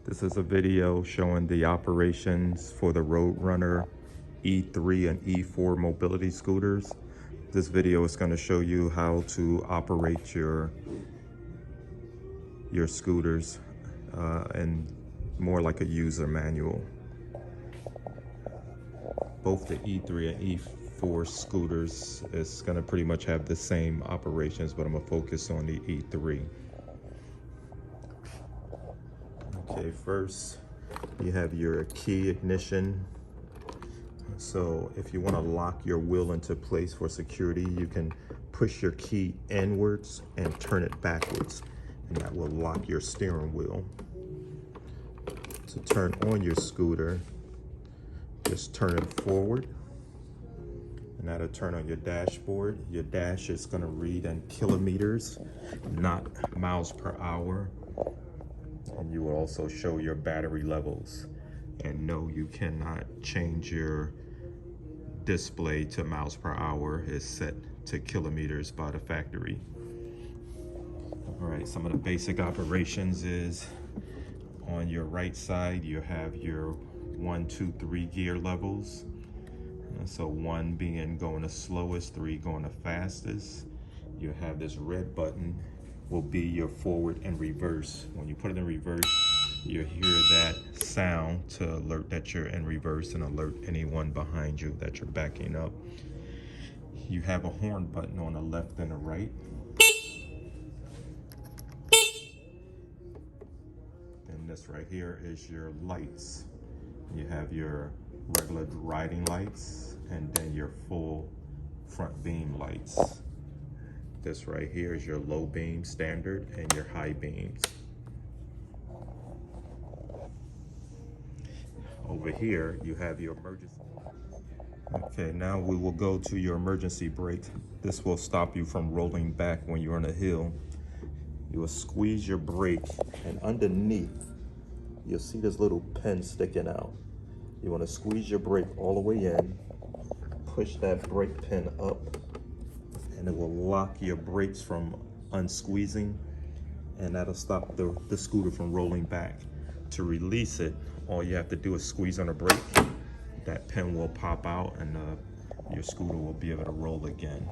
This is a video showing the operations for the Roadrunner E3 and E4 mobility scooters. This video is going to show you how to operate your scooters and more like a user manual. Both the E3 and E4 scooters is going to pretty much have the same operations, but I'm going to focus on the E3. Okay, first you have your key ignition. So if you want to lock your wheel into place for security, you can push your key inwards and turn it backwards, and that will lock your steering wheel. To turn on your scooter, just turn it forward, and that'll turn on your dashboard. Your dash is going to read in kilometers, not miles per hour. And you will also show your battery levels. And no, you cannot change your display to miles per hour. It's set to kilometers by the factory. All right, some of the basic operations is on your right side, you have your 1, 2, 3 gear levels. So 1 being going the slowest, 3 going the fastest. You have this red button will be your forward and reverse. When you put it in reverse, you hear that sound to alert that you're in reverse and alert anyone behind you that you're backing up. You have a horn button on the left and the right. And this right here is your lights. You have your regular riding lights and then your full front beam lights. This right here is your low beam standard and your high beams. Over here, you have your emergency. Okay, now we will go to your emergency brake. This will stop you from rolling back when you're on a hill. You will squeeze your brake, and underneath, you'll see this little pin sticking out. You want to squeeze your brake all the way in, push that brake pin up, and it will lock your brakes from unsqueezing, and that'll stop the scooter from rolling back. To release it, all you have to do is squeeze on the brake. That pin will pop out and your scooter will be able to roll again.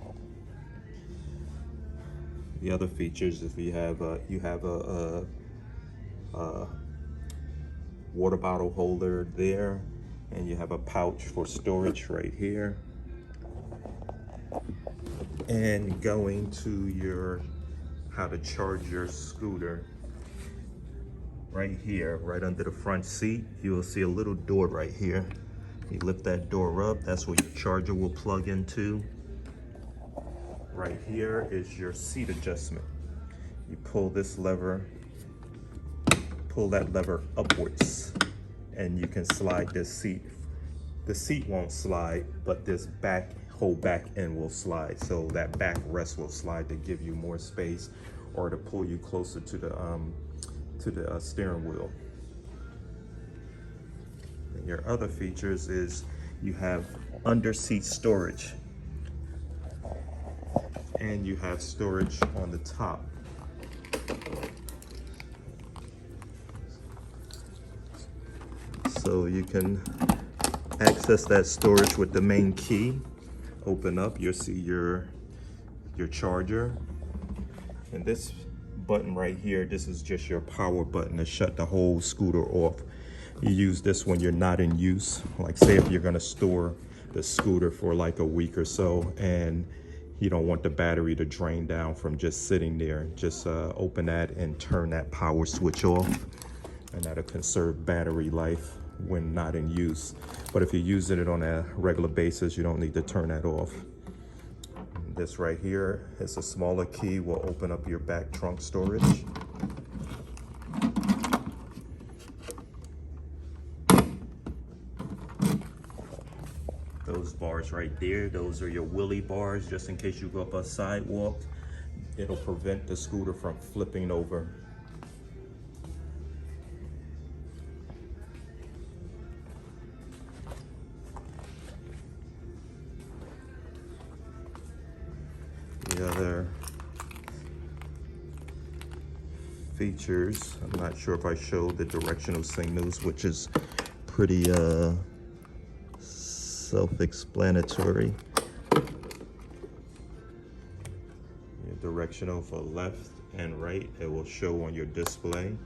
The other features, if you have a water bottle holder there, and you have a pouch for storage right here. And going to your how to charge your scooter, right here, right under the front seat, you will see a little door right here. You lift that door up, that's where your charger will plug into. Right here is your seat adjustment. You pull this lever, pull that lever upwards, and you can slide this seat. The seat won't slide, but this whole back end will slide. So that back rest will slide to give you more space or to pull you closer to the steering wheel. And your other features is you have under seat storage, and you have storage on the top. So you can access that storage with the main key. Open up, you'll see your charger. And this button right here, this is just your power button to shut the whole scooter off. You use this when you're not in use. Like say if you're gonna store the scooter for like a week or so and you don't want the battery to drain down from just sitting there, just open that and turn that power switch off, and that'll conserve battery life when not in use. But if you're using it on a regular basis, you don't need to turn that off. This right here is a smaller key, will open up your back trunk storage. Those bars right there, those are your wheelie bars, just in case you go up a sidewalk. It'll prevent the scooter from flipping over. The other features. I'm not sure if I showed the directional signals, which is pretty self-explanatory. Your directional for left and right, it will show on your display.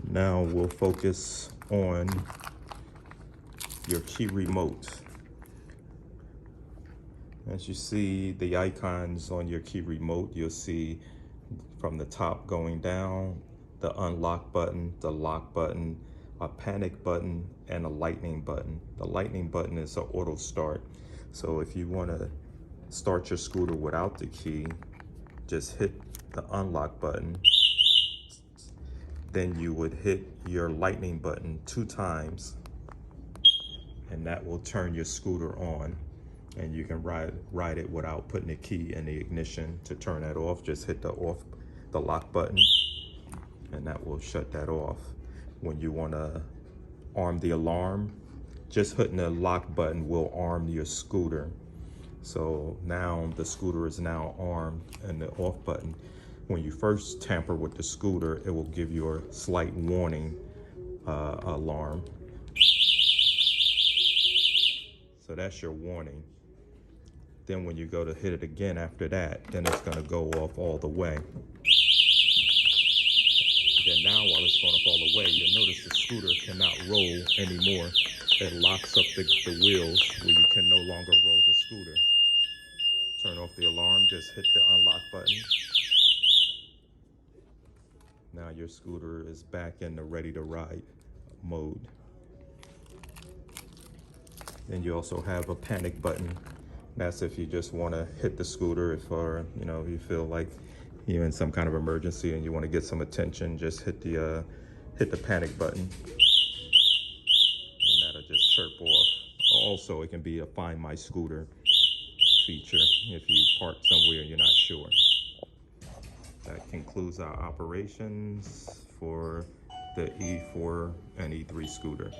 Now we'll focus on your key remote. As you see the icons on your key remote, you'll see from the top going down, the unlock button, the lock button, a panic button, and a lightning button. The lightning button is an auto start. So if you want to start your scooter without the key, just hit the unlock button. Then you would hit your lightning button 2 times, and that will turn your scooter on, and you can ride it without putting the key in the ignition. To turn that off, just hit the lock button, and that will shut that off. When you want to arm the alarm, just hitting the lock button will arm your scooter. So now the scooter is now armed, and the off button. When you first tamper with the scooter, it will give you a slight warning alarm. So that's your warning. Then when you go to hit it again after that, then it's going to go off all the way. Then now while it's going off all the way, you'll notice the scooter cannot roll anymore. It locks up the wheels where you can no longer roll the scooter. Turn off the alarm, just hit the unlock button. Now your scooter is back in the ready to ride mode. Then you also have a panic button. That's if you just want to hit the scooter, if you feel like you're in some kind of emergency and you want to get some attention, just hit the panic button, and that'll just chirp off. Also, it can be a Find My Scooter feature if you park somewhere and you're not sure. That concludes our operations for the E4 and E3 scooter.